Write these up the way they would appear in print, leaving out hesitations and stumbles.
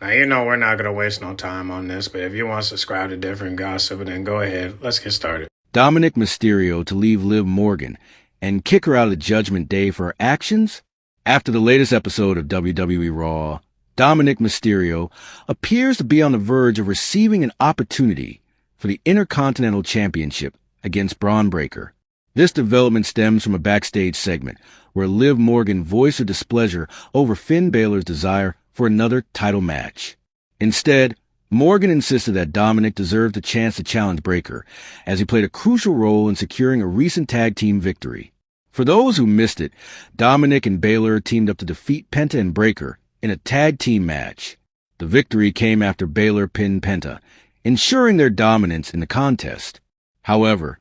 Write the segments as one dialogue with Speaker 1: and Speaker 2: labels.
Speaker 1: Now, you know we're not going to waste no time on this, but if you want to subscribe to different gossip, then go ahead. Let's get started.
Speaker 2: Dominik Mysterio to leave Liv Morgan and kick her out of the Judgment Day for her actions? After the latest episode of WWE Raw, Dominik Mysterio appears to be on the verge of receiving an opportunity for the Intercontinental Championship against Braun Breaker. This development stems from a backstage segment where Liv Morgan voiced her displeasure over Finn Balor's desire for another title match. Instead, Morgan insisted that Dominik deserved a chance to challenge Breaker, as he played a crucial role in securing a recent tag team victory. For those who missed it, Dominik and Balor teamed up to defeat Penta and Breaker in a tag team match. The victory came after Balor pinned Penta, ensuring their dominance in the contest. However,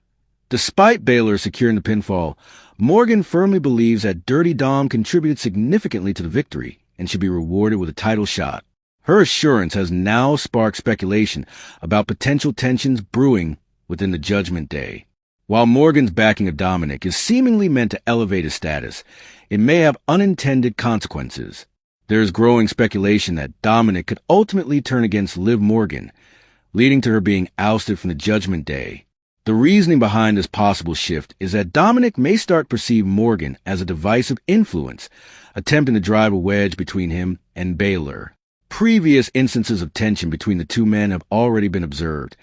Speaker 2: despite Balor securing the pinfall, Morgan firmly believes that Dirty Dom contributed significantly to the victory and should be rewarded with a title shot. Her assurance has now sparked speculation about potential tensions brewing within the Judgment Day. While Morgan's backing of Dominik is seemingly meant to elevate his status, it may have unintended consequences. There is growing speculation that Dominik could ultimately turn against Liv Morgan, leading to her being ousted from the Judgment Day. The reasoning behind this possible shift is that Dominik may start to perceive Morgan as a device of influence, attempting to drive a wedge between him and Balor. Previous instances of tension between the two men have already been observed,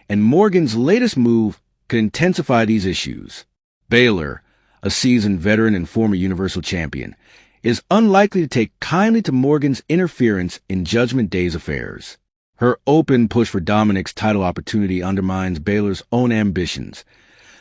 Speaker 2: and Morgan's latest move could intensify these issues. Balor, a seasoned veteran and former Universal Champion, is unlikely to take kindly to Morgan's interference in Judgment Day's affairs. Her open push for Dominik's title opportunity undermines Balor's own ambitions,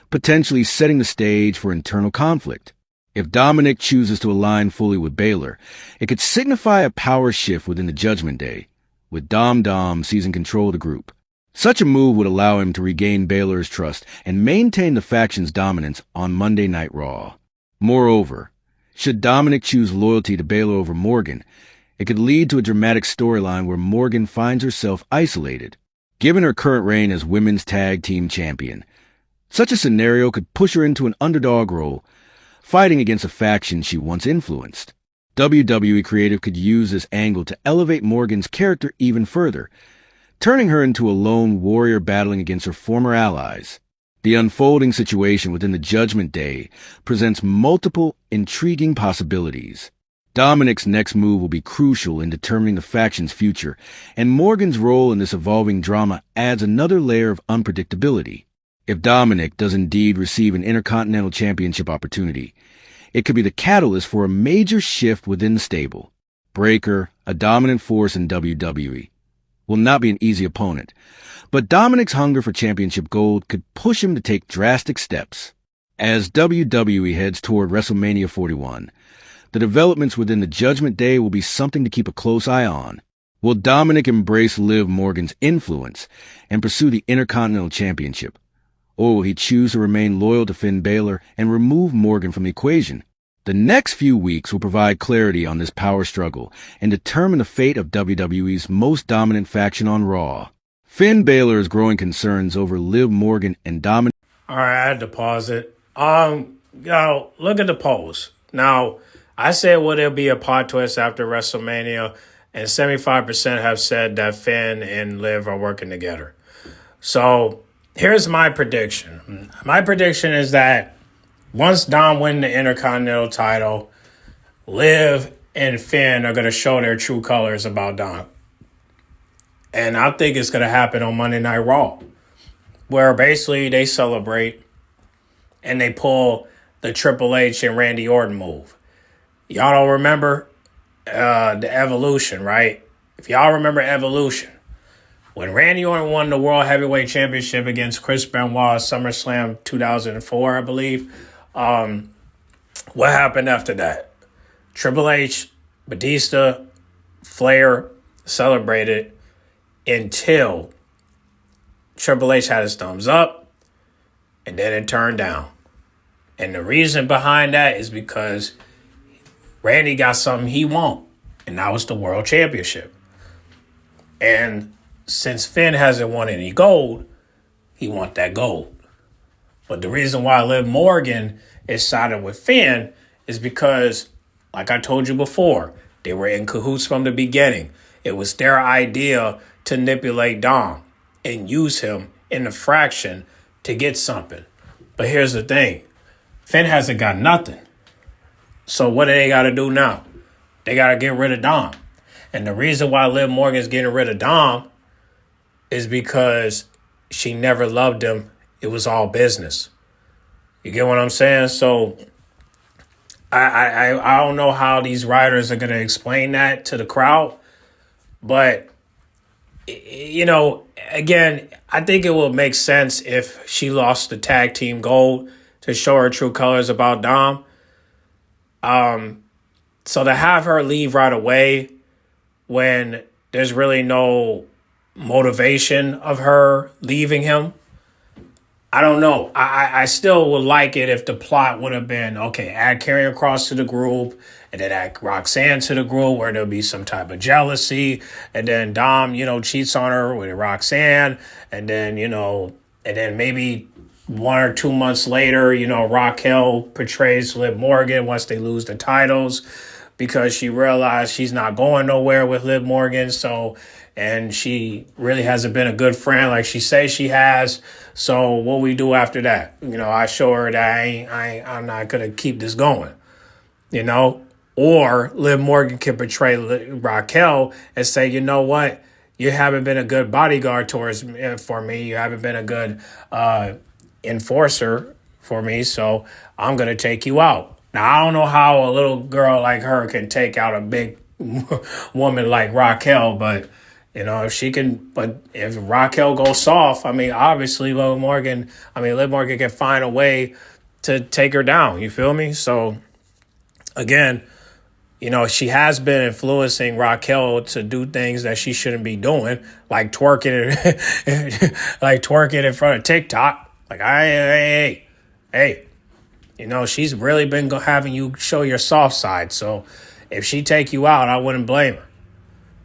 Speaker 2: potentially setting the stage for internal conflict. If Dominik chooses to align fully with Balor, it could signify a power shift within the Judgment Day, with Dom seizing control of the group. Such a move would allow him to regain Balor's trust and maintain the faction's dominance on Monday Night Raw. Moreover, should Dominik choose loyalty to Balor over Morgan, it could lead to a dramatic storyline where Morgan finds herself isolated, given her current reign as Women's Tag Team Champion. Such a scenario could push her into an underdog role, fighting against a faction she once influenced. WWE Creative could use this angle to elevate Morgan's character even further, turning her into a lone warrior battling against her former allies. The unfolding situation within the Judgment Day presents multiple intriguing possibilities. Dominik's next move will be crucial in determining the faction's future, and Morgan's role in this evolving drama adds another layer of unpredictability. If Dominik does indeed receive an Intercontinental Championship opportunity, it could be the catalyst for a major shift within the stable. Breaker, a dominant force in WWE, will not be an easy opponent, but Dominik's hunger for championship gold could push him to take drastic steps. As WWE heads toward WrestleMania 41, the developments within the Judgment Day will be something to keep a close eye on. Will Dominik embrace Liv Morgan's influence and pursue the Intercontinental Championship? Or will he choose to remain loyal to Finn Balor and remove Morgan from the equation? The next few weeks will provide clarity on this power struggle and determine the fate of WWE's most dominant faction on Raw. Finn Balor is growing concerns over Liv Morgan and Dominik.
Speaker 1: All right, I had to pause it. Look at the polls. Now, I said would there be a plot twist after WrestleMania, and 75% have said that Finn and Liv are working together. So here's my prediction. My prediction is that once Dom wins the Intercontinental title, Liv and Finn are going to show their true colors about Dom. And I think it's going to happen on Monday Night Raw, where basically they celebrate and they pull the Triple H and Randy Orton move. Y'all don't remember the Evolution, right? If y'all remember Evolution, when Randy Orton won the World Heavyweight Championship against Chris Benoit at SummerSlam 2004, I believe, what happened after that? Triple H, Batista, Flair celebrated until Triple H had his thumbs up and then it turned down. And the reason behind that is because Randy got something he won't, and that was the World Championship. And since Finn hasn't won any gold, he wants that gold. But the reason why Liv Morgan is siding with Finn is because, like I told you before, they were in cahoots from the beginning. It was their idea to manipulate Dom and use him in the fraction to get something. But here's the thing. Finn hasn't got nothing. So what do they got to do now? They got to get rid of Dom. And the reason why Liv Morgan's getting rid of Dom is because she never loved him. It was all business. You get what I'm saying? So I don't know how these writers are going to explain that to the crowd. But, you know, again, I think it will make sense if she lost the tag team gold to show her true colors about Dom. So to have her leave right away when there's really no motivation of her leaving him, I don't know. I still would like it if the plot would have been, okay, add Karrion Kross to the group, and then add Roxanne to the group where there'll be some type of jealousy, and then Dom, cheats on her with Roxanne, and then, and then maybe 1 or 2 months later, Raquel portrays Liv Morgan once they lose the titles because she realized she's not going nowhere with Liv Morgan. And she really hasn't been a good friend like she says she has. So what we do after that? I show her that I'm not going to keep this going, Or Liv Morgan can portray Raquel and say, you know what? You haven't been a good bodyguard for me. You haven't been a good enforcer for me, so I'm going to take you out. Now, I don't know how a little girl like her can take out a big woman like Raquel, but, if she can, but if Raquel goes soft, obviously Liv Morgan can find a way to take her down. You feel me? So, again, she has been influencing Raquel to do things that she shouldn't be doing, like twerking in front of TikTok. Like, hey, she's really been having you show your soft side. So if she take you out, I wouldn't blame her.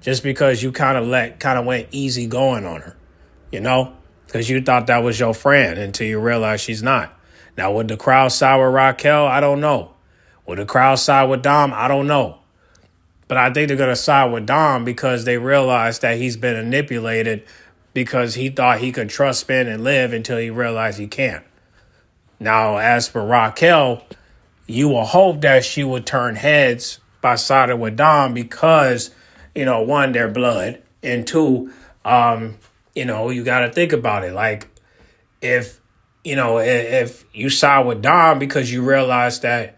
Speaker 1: Just because you kind of went easy going on her, because you thought that was your friend until you realize she's not. Now, would the crowd side with Raquel? I don't know. Would the crowd side with Dom? I don't know. But I think they're going to side with Dom because they realize that he's been manipulated because he thought he could trust Finn and Liv until he realized he can't. Now, as for Raquel, you will hope that she would turn heads by siding with Dom because, one, their blood, and two, you got to think about it. Like, if you side with Dom because you realize that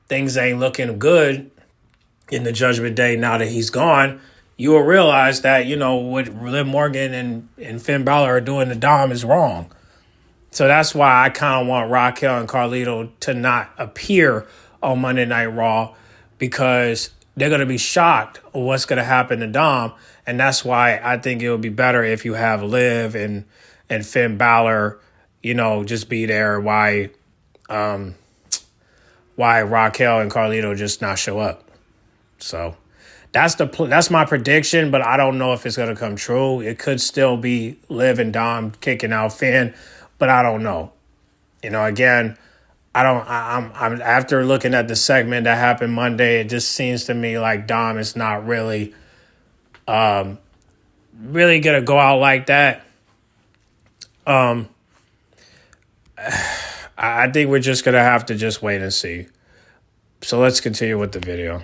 Speaker 1: things ain't looking good in the Judgment Day now that he's gone, you will realize that, what Liv Morgan and Finn Balor are doing to Dom is wrong. So that's why I kind of want Raquel and Carlito to not appear on Monday Night Raw because they're going to be shocked of what's going to happen to Dom. And that's why I think it would be better if you have Liv and Finn Balor, just be there. Why Raquel and Carlito just not show up. So that's my prediction, but I don't know if it's going to come true. It could still be Liv and Dom kicking out Finn, but I don't know. Again, I'm after looking at the segment that happened Monday, it just seems to me like Dom is not really going to go out like that. I think we're just going to have to just wait and see. So let's continue with the video.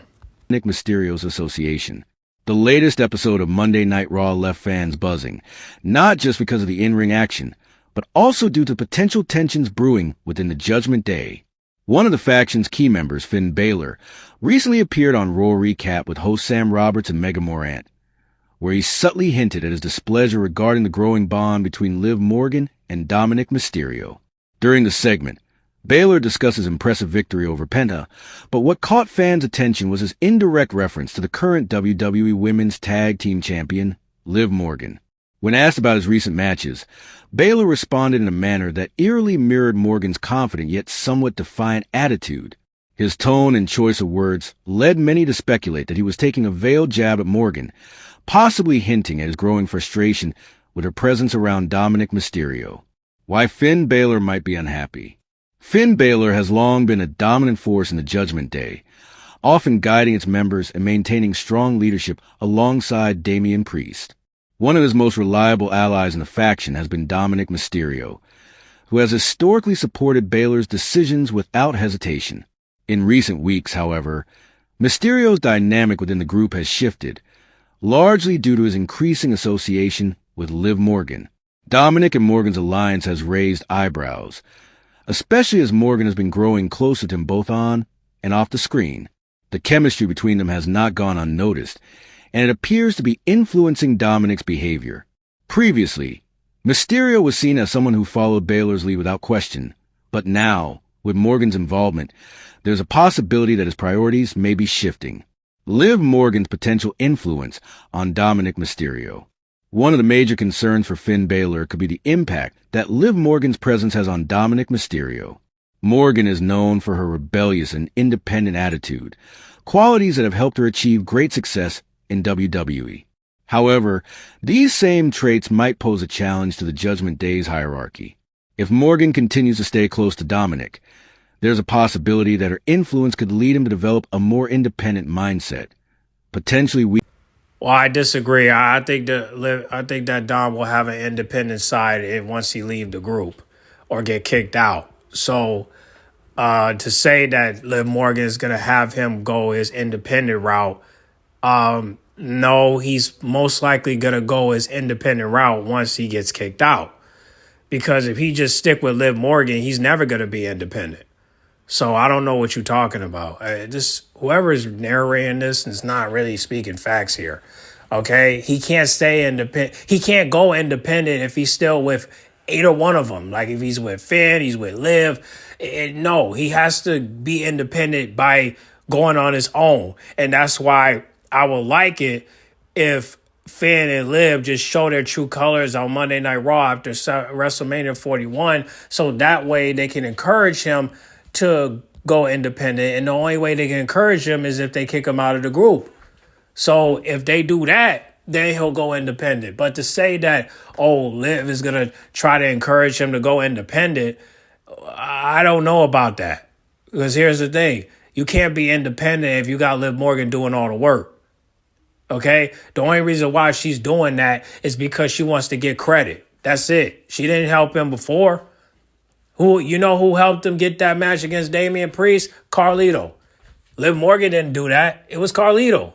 Speaker 2: Dominik Mysterio's association. The latest episode of Monday Night Raw left fans buzzing, not just because of the in-ring action, but also due to potential tensions brewing within the Judgment Day. One of the faction's key members, Finn Balor, recently appeared on Raw Recap with host Sam Roberts and Mega Morant, where he subtly hinted at his displeasure regarding the growing bond between Liv Morgan and Dominik Mysterio. During the segment, Balor discusses impressive victory over Penta, but what caught fans' attention was his indirect reference to the current WWE Women's Tag Team Champion, Liv Morgan. When asked about his recent matches, Balor responded in a manner that eerily mirrored Morgan's confident yet somewhat defiant attitude. His tone and choice of words led many to speculate that he was taking a veiled jab at Morgan, possibly hinting at his growing frustration with her presence around Dominik Mysterio. Why Finn Balor might be unhappy. Finn Balor has long been a dominant force in the Judgment Day, often guiding its members and maintaining strong leadership alongside Damian Priest. One of his most reliable allies in the faction has been Dominik Mysterio, who has historically supported Balor's decisions without hesitation. In recent weeks, however, Mysterio's dynamic within the group has shifted, largely due to his increasing association with Liv Morgan. Dominik and Morgan's alliance has raised eyebrows, especially as Morgan has been growing closer to him both on and off the screen. The chemistry between them has not gone unnoticed, and it appears to be influencing Dominik's behavior. Previously, Mysterio was seen as someone who followed Balor's lead without question, but now, with Morgan's involvement, there's a possibility that his priorities may be shifting. Liv Morgan's potential influence on Dominik Mysterio. One of the major concerns for Finn Balor could be the impact that Liv Morgan's presence has on Dominik Mysterio. Morgan is known for her rebellious and independent attitude, qualities that have helped her achieve great success in WWE. However, these same traits might pose a challenge to the Judgment Day's hierarchy. If Morgan continues to stay close to Dominik, there's a possibility that her influence could lead him to develop a more independent mindset. Potentially
Speaker 1: Well, I disagree. I think that Dom will have an independent side once he leave the group or get kicked out. So to say that Liv Morgan is going to have him go his independent route, no, he's most likely going to go his independent route once he gets kicked out. Because if he just stick with Liv Morgan, he's never going to be independent. So I don't know what you're talking about. Whoever is narrating this is not really speaking facts here. Okay, he can't stay independent. He can't go independent if he's still with either one of them. Like if he's with Finn, he's with Liv. No, he has to be independent by going on his own, and that's why I would like it if Finn and Liv just show their true colors on Monday Night Raw after WrestleMania 41, so that way they can encourage him to go independent, and the only way they can encourage him is if they kick him out of the group. So if they do that, then he'll go independent. But to say that, Liv is going to try to encourage him to go independent, I don't know about that. Because here's the thing. You can't be independent if you got Liv Morgan doing all the work. Okay? The only reason why she's doing that is because she wants to get credit. That's it. She didn't help him before. Who helped him get that match against Damian Priest? Carlito. Liv Morgan didn't do that. It was Carlito.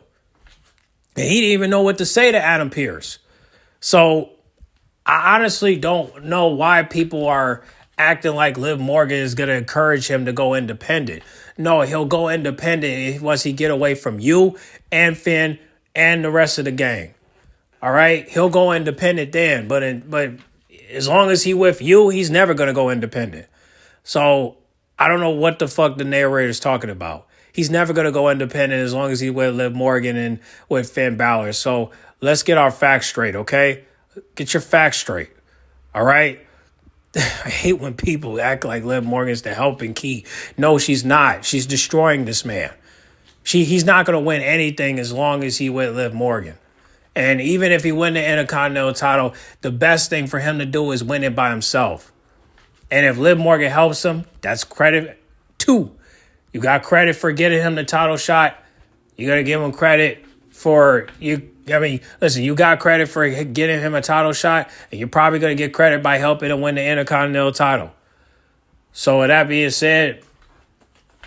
Speaker 1: And he didn't even know what to say to Adam Pearce. So I honestly don't know why people are acting like Liv Morgan is going to encourage him to go independent. No, he'll go independent once he get away from you and Finn and the rest of the gang. All right? He'll go independent then. But as long as he with you, he's never going to go independent. So I don't know what the fuck the narrator's talking about. He's never going to go independent as long as he's with Liv Morgan and with Finn Balor. So let's get our facts straight, okay? Get your facts straight, all right? I hate when people act like Liv Morgan's the helping key. No, she's not. She's destroying this man. He's not going to win anything as long as he with Liv Morgan. And even if he win the Intercontinental title, the best thing for him to do is win it by himself. And if Liv Morgan helps him, that's credit too. You got credit for getting him the title shot. You got to give him credit for you. I mean, listen, you got credit for getting him a title shot, and you're probably going to get credit by helping him win the Intercontinental title. So with that being said,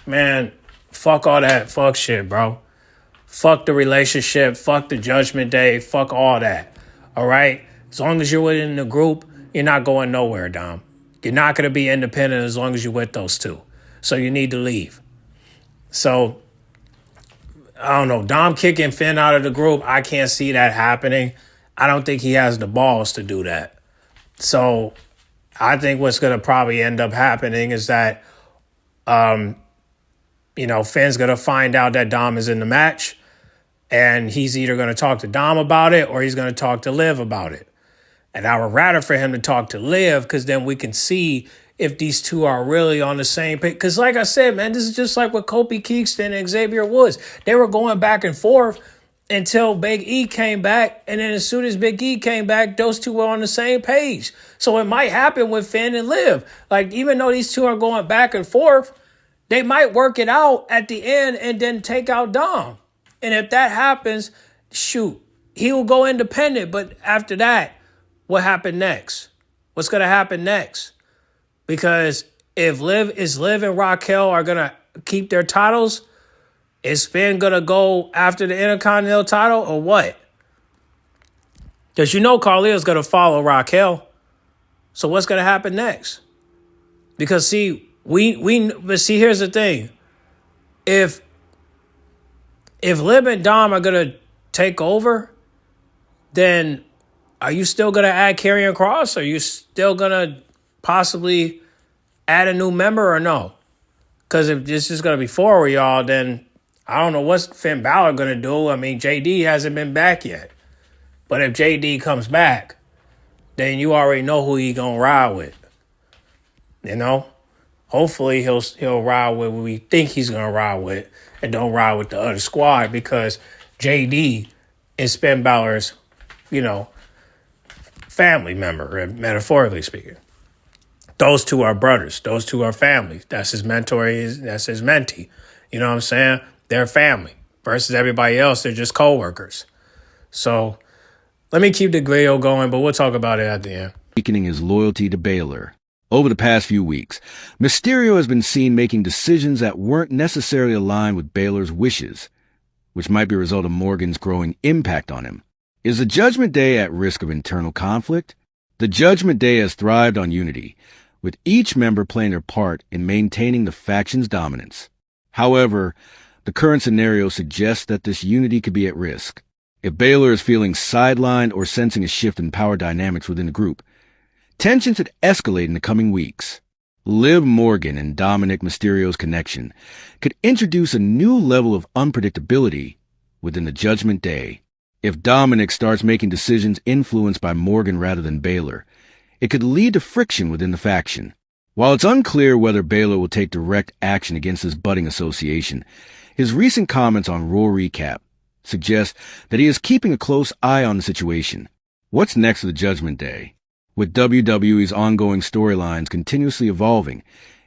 Speaker 1: man, fuck all that fuck shit, bro. Fuck the relationship. Fuck the Judgment Day. Fuck all that. All right? As long as you're within the group, you're not going nowhere, Dom. You're not going to be independent as long as you're with those two. So you need to leave. So, I don't know. Dom kicking Finn out of the group, I can't see that happening. I don't think he has the balls to do that. So, I think what's going to probably end up happening is that, Finn's going to find out that Dom is in the match. And he's either going to talk to Dom about it or he's going to talk to Liv about it. And I would rather for him to talk to Liv because then we can see if these two are really on the same page. Because like I said, man, this is just like with Kofi Kingston and Xavier Woods. They were going back and forth until Big E came back. And then as soon as Big E came back, those two were on the same page. So it might happen with Finn and Liv. Like, even though these two are going back and forth, They might work it out at the end and then take out Dom. And if that happens, shoot, he will go independent. But after that, what happened next? What's going to happen next? Because if Liv and Raquel are going to keep their titles, is Finn going to go after the Intercontinental title or what? Because you know Carlito's going to follow Raquel. So what's going to happen next? Because see, but see, here's the thing. If Liv and Dom are going to take over, then are you still going to add Karrion Kross? Are you still going to possibly add a new member or no? Because if this is going to be four of y'all, then I don't know what's Finn Balor going to do. I mean, JD hasn't been back yet. But if JD comes back, then you already know who he going to ride with. You know? Hopefully he'll ride with what we think he's going to ride with and don't ride with the other squad because JD is Finn Balor's, family member, metaphorically speaking. Those two are brothers. Those two are family. That's his mentor. That's his mentee. You know what I'm saying? They're family. Versus everybody else, they're just co-workers. So let me keep the video going, but we'll talk about it at the end.
Speaker 2: Weakening his loyalty to Balor. Over the past few weeks, Mysterio has been seen making decisions that weren't necessarily aligned with Balor's wishes, which might be a result of Morgan's growing impact on him. Is the Judgment Day at risk of internal conflict? The Judgment Day has thrived on unity, with each member playing their part in maintaining the faction's dominance. However, the current scenario suggests that this unity could be at risk. If Balor is feeling sidelined or sensing a shift in power dynamics within the group, tensions could escalate in the coming weeks. Liv Morgan and Dominik Mysterio's connection could introduce a new level of unpredictability within the Judgment Day. If Dominik starts making decisions influenced by Morgan rather than Balor, it could lead to friction within the faction. While it's unclear whether Balor will take direct action against this budding association, his recent comments on Raw Recap suggest that he is keeping a close eye on the situation. What's next for the Judgment Day? With WWE's ongoing storylines continuously evolving,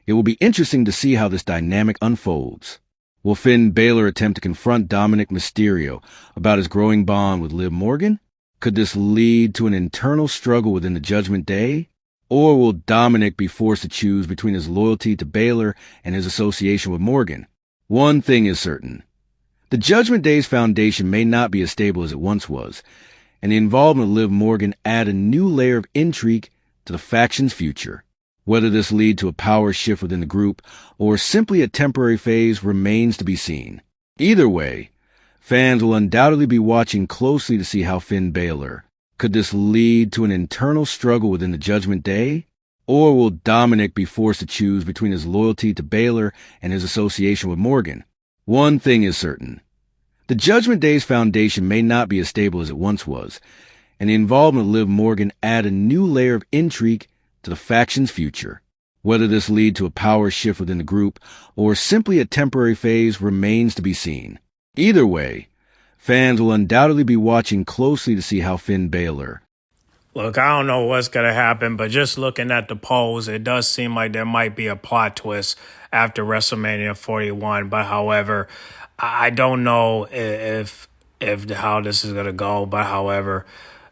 Speaker 2: it will be interesting to see how this dynamic unfolds. Will Finn Balor attempt to confront Dominik Mysterio about his growing bond with Liv Morgan? Could this lead to an internal struggle within the Judgment Day? Or will Dominik be forced to choose between his loyalty to Balor and his association with Morgan? One thing is certain. The Judgment Day's foundation may not be as stable as it once was, and the involvement of Liv Morgan add a new layer of intrigue to the faction's future. Whether this lead to a power shift within the group or simply a temporary phase remains to be seen. Either way, fans will undoubtedly be watching closely to see how Finn Balor. Could this lead to an internal struggle within the Judgment Day? Or will Dominik be forced to choose between his loyalty to Balor and his association with Morgan? One thing is certain. The Judgment Day's foundation may not be as stable as it once was, and the involvement of Liv Morgan add a new layer of intrigue to the faction's future. Whether this lead to a power shift within the group or simply a temporary phase remains to be seen. Either way, fans will undoubtedly be watching closely to see how Finn Balor.
Speaker 1: Look, I don't know what's going to happen, but just looking at the polls, it does seem like there might be a plot twist after WrestleMania 41. But however, I don't know if how this is going to go. But however,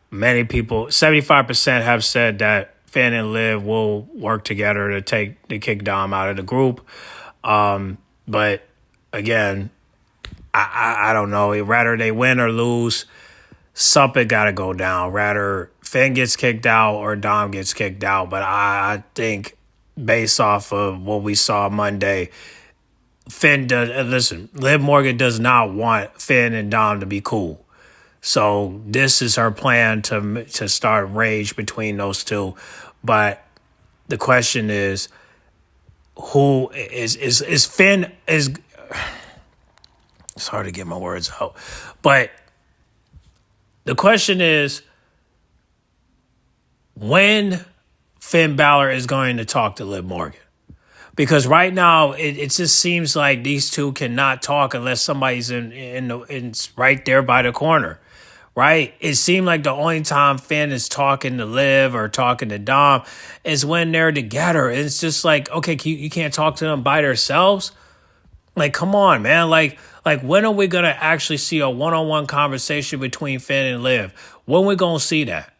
Speaker 1: many people, 75% have said that Finn and Liv will work together to kick Dom out of the group. But again, I don't know. Rather they win or lose, something got to go down. Rather Finn gets kicked out or Dom gets kicked out. But I think based off of what we saw Monday, Liv Morgan does not want Finn and Dom to be cool. So this is her plan to start rage between those two. But the question is, who is Finn is. It's hard to get my words out. But the question is when Finn Balor is going to talk to Liv Morgan. Because right now, it just seems like these two cannot talk unless somebody's in right there by the corner. right? It seemed like the only time Finn is talking to Liv or talking to Dom is when they're together. It's just like, okay, you can't talk to them by themselves. Like, come on, man. Like when are we gonna actually see a one-on-one conversation between Finn and Liv? When we gonna see that?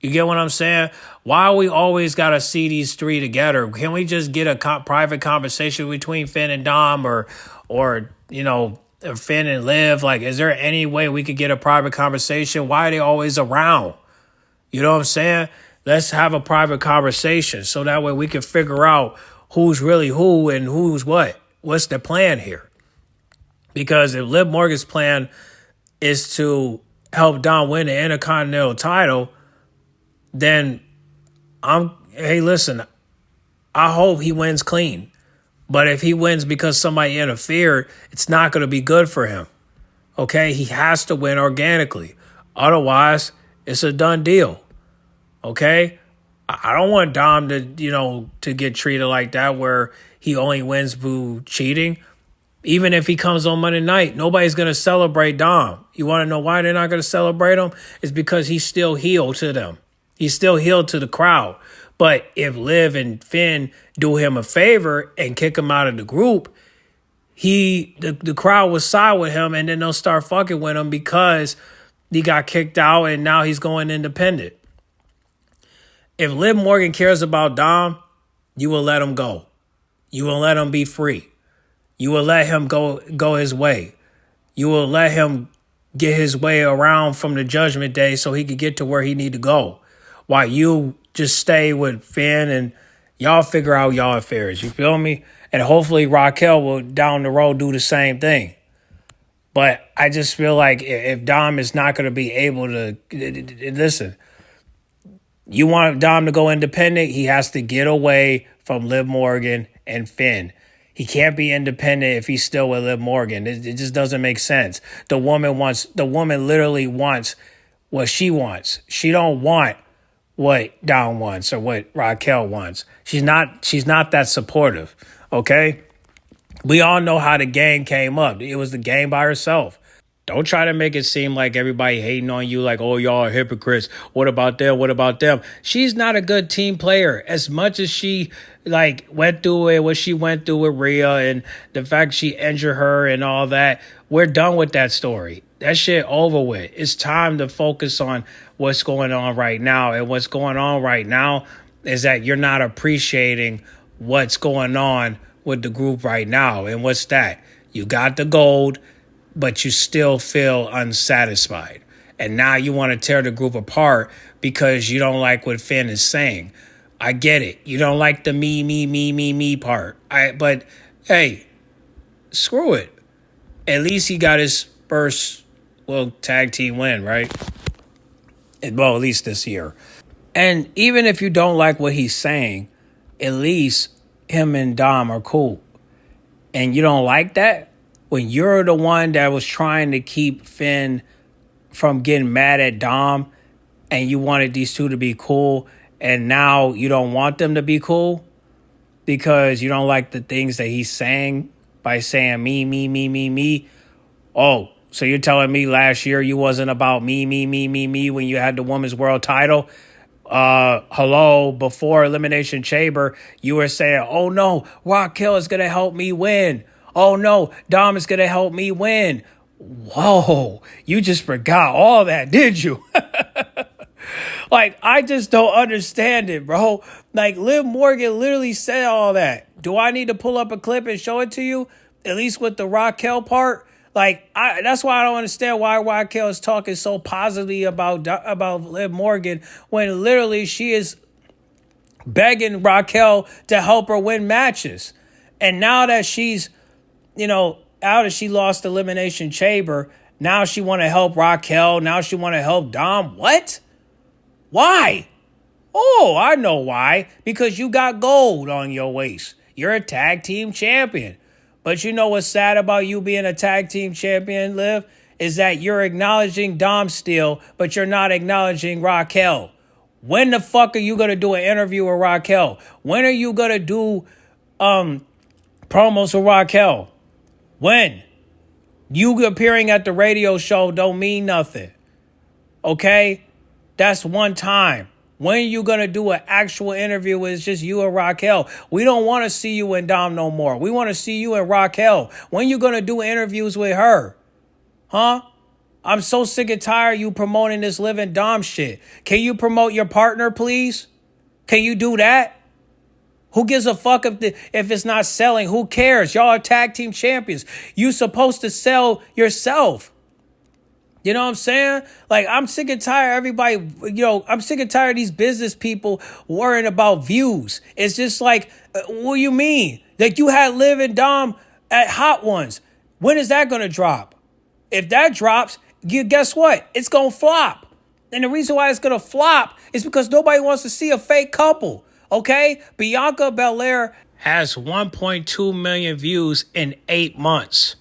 Speaker 1: You get what I'm saying? Why we always gotta see these three together? Can we just get a private conversation between Finn and Dom, or Finn and Liv? Like, is there any way we could get a private conversation? Why are they always around? You know what I'm saying? Let's have a private conversation so that way we can figure out who's really who and who's what. What's the plan here? Because if Liv Morgan's plan is to help Dom win the Intercontinental title, then hey, listen, I hope he wins clean. But if he wins because somebody interfered, it's not going to be good for him. Okay? He has to win organically. Otherwise, it's a done deal. Okay? I don't want Dom to get treated like that where he only wins through cheating. Even if he comes on Monday night, nobody's going to celebrate Dom. You want to know why they're not going to celebrate him? It's because he's still heel to them. He's still heel to the crowd. But if Liv and Finn do him a favor and kick him out of the group, the crowd will side with him, and then they'll start fucking with him because he got kicked out and now he's going independent. If Liv Morgan cares about Dom, you will let him go. You will let him be free. You will let him go his way. You will let him get his way around from the Judgment Day so he could get to where he need to go. While you just stay with Finn and y'all figure out y'all affairs. You feel me? And hopefully Raquel will down the road do the same thing. But I just feel like if Dom is not going to be able to listen, you want Dom to go independent, he has to get away from Liv Morgan and Finn. He can't be independent if he's still with Liv Morgan. It just doesn't make sense. The woman literally wants what she wants. She don't want what Dom wants or what Raquel wants. She's not that supportive, okay? We all know how the gang came up. It was the gang by herself. Don't try to make it seem like everybody hating on you, like, oh, y'all are hypocrites. What about them? What about them? She's not a good team player. As much as she went through it, what she went through with Rhea and the fact she injured her and all that, we're done with that story. That shit over with. It's time to focus on what's going on right now. And what's going on right now is that you're not appreciating what's going on with the group right now. And what's that? You got the gold, but you still feel unsatisfied. And now you want to tear the group apart because you don't like what Finn is saying. I get it. You don't like the me part. But hey, screw it. At least he got his first, tag team win, right? Well, at least this year. And even if you don't like what he's saying, at least him and Dom are cool. And you don't like that? When you're the one that was trying to keep Finn from getting mad at Dom and you wanted these two to be cool and now you don't want them to be cool because you don't like the things that he's saying by saying me. Oh, so you're telling me last year you wasn't about me when you had the Women's World title? Hello, before Elimination Chamber, you were saying, oh no, Raquel is going to help me win. Oh no, Dom is going to help me win. Whoa, you just forgot all that, did you? I just don't understand it, bro. Liv Morgan literally said all that. Do I need to pull up a clip and show it to you? At least with the Raquel part? That's why I don't understand why Raquel is talking so positively about Liv Morgan when literally she is begging Raquel to help her win matches. And now that she's now that she lost the Elimination Chamber, now she want to help Raquel. Now she want to help Dom. What? Why? Oh, I know why. Because you got gold on your waist. You're a tag team champion. But you know what's sad about you being a tag team champion, Liv? Is that you're acknowledging Dom still, but you're not acknowledging Raquel. When the fuck are you going to do an interview with Raquel? When are you going to do promos with Raquel? When? You appearing at the radio show don't mean nothing. Okay? That's one time. When are you going to do an actual interview where it's just you and Raquel? We don't want to see you and Dom no more. We want to see you and Raquel. When you going to do interviews with her? Huh? I'm so sick and tired of you promoting this Liv and Dom shit. Can you promote your partner, please? Can you do that? Who gives a fuck if it's not selling? Who cares? Y'all are tag team champions. You supposed to sell yourself. You know what I'm saying? Like, I'm sick and tired of everybody, I'm sick and tired of these business people worrying about views. It's just like, what do you mean? Like, you had Liv and Dom at Hot Ones. When is that going to drop? If that drops, guess what? It's going to flop. And the reason why it's going to flop is because nobody wants to see a fake couple. Okay? Bianca Belair has 1.2 million views in 8 months.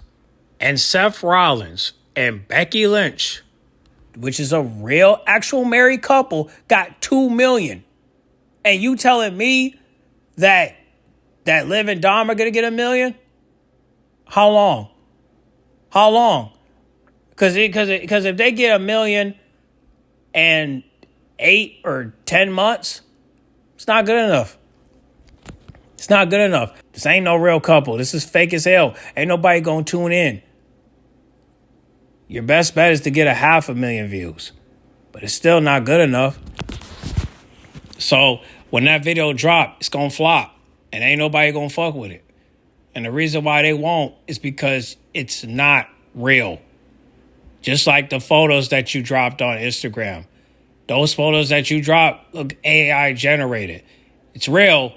Speaker 1: And Seth Rollins and Becky Lynch, which is a real, actual married couple, got 2 million. And you telling me that Liv and Dom are going to get 1 million? How long? How long? Because if they get 1 million in 8 or 10 months, it's not good enough. It's not good enough. This ain't no real couple. This is fake as hell. Ain't nobody going to tune in. Your best bet is to get 500,000 views. But it's still not good enough. So when that video drop, it's going to flop. And ain't nobody going to fuck with it. And the reason why they won't is because it's not real. Just like the photos that you dropped on Instagram. Those photos that you dropped look AI generated. It's real,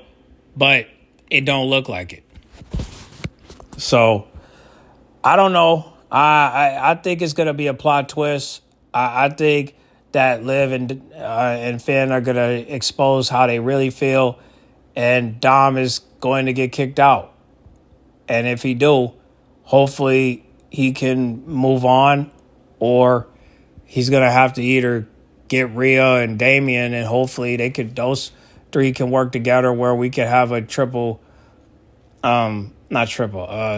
Speaker 1: but it don't look like it. So, I don't know. I think it's going to be a plot twist. I think that Liv and Finn are going to expose how they really feel. And Dom is going to get kicked out. And if he do, hopefully he can move on. Or he's going to have to either get Rhea and Damian. And hopefully those three can work together where we can have a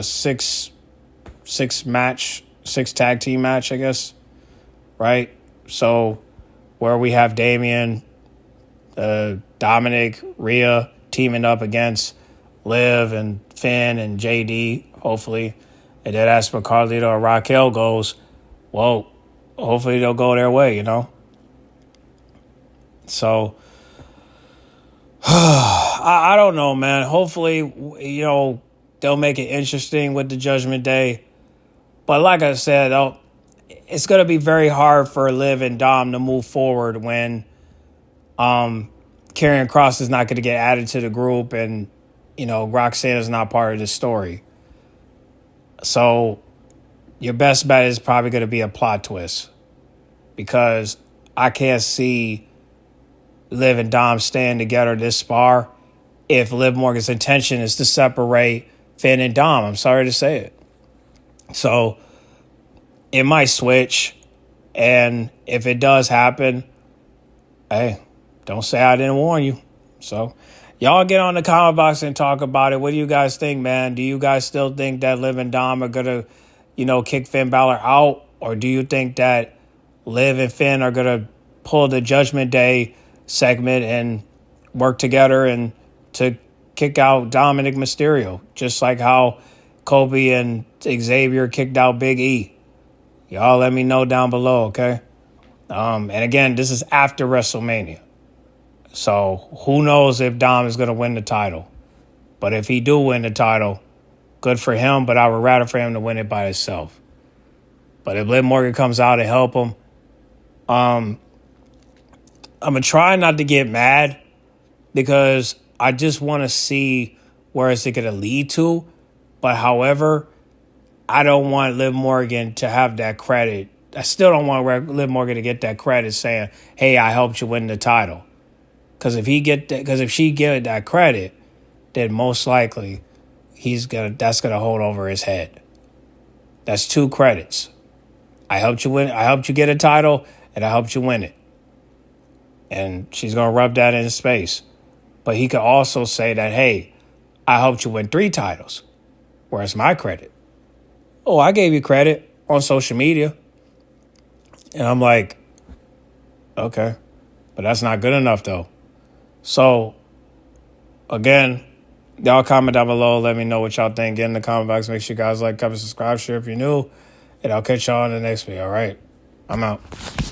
Speaker 1: six tag team match, I guess. Right? So where we have Damian, Dominik, Rhea teaming up against Liv and Finn and JD, hopefully. And then as for Carlito or Raquel goes, well, hopefully they'll go their way, So, I don't know, man. Hopefully, they'll make it interesting with the Judgment Day. But like I said, it's going to be very hard for Liv and Dom to move forward when Karrion Kross is not going to get added to the group and, Roxanne is not part of the story. So your best bet is probably going to be a plot twist because I can't see Liv and Dom staying together this far if Liv Morgan's intention is to separate Finn and Dom. I'm sorry to say it. So it might switch. And if it does happen, hey, don't say I didn't warn you. So y'all get on the comment box and talk about it. What do you guys think, man? Do you guys still think that Liv and Dom are going to, kick Finn Balor out? Or do you think that Liv and Finn are going to pull the Judgment Day segment and work together and to kick out Dominik Mysterio, just like how Kobe and Xavier kicked out Big E? Y'all let me know down below, okay? And again, this is after WrestleMania. So who knows if Dom is going to win the title. But if he do win the title, good for him, but I would rather for him to win it by himself. But if Liv Morgan comes out to help him, I'm going to try not to get mad because I just want to see where it's going to lead to. But however, I don't want Liv Morgan to have that credit. I still don't want Liv Morgan to get that credit saying, hey, I helped you win the title. Because if she get that credit, then most likely that's gonna hold over his head. That's 2 credits. I helped you win. I helped you get a title, and I helped you win it. And she's gonna rub that in his face. But he could also say that, hey, I helped you win 3 titles. Where's my credit? Oh, I gave you credit on social media. And I'm like, Okay. But that's not good enough, though. So, again, y'all comment down below. Let me know what y'all think. Get in the comment box. Make sure you guys like, comment, subscribe, share if you're new. And I'll catch y'all in the next video. All right. I'm out.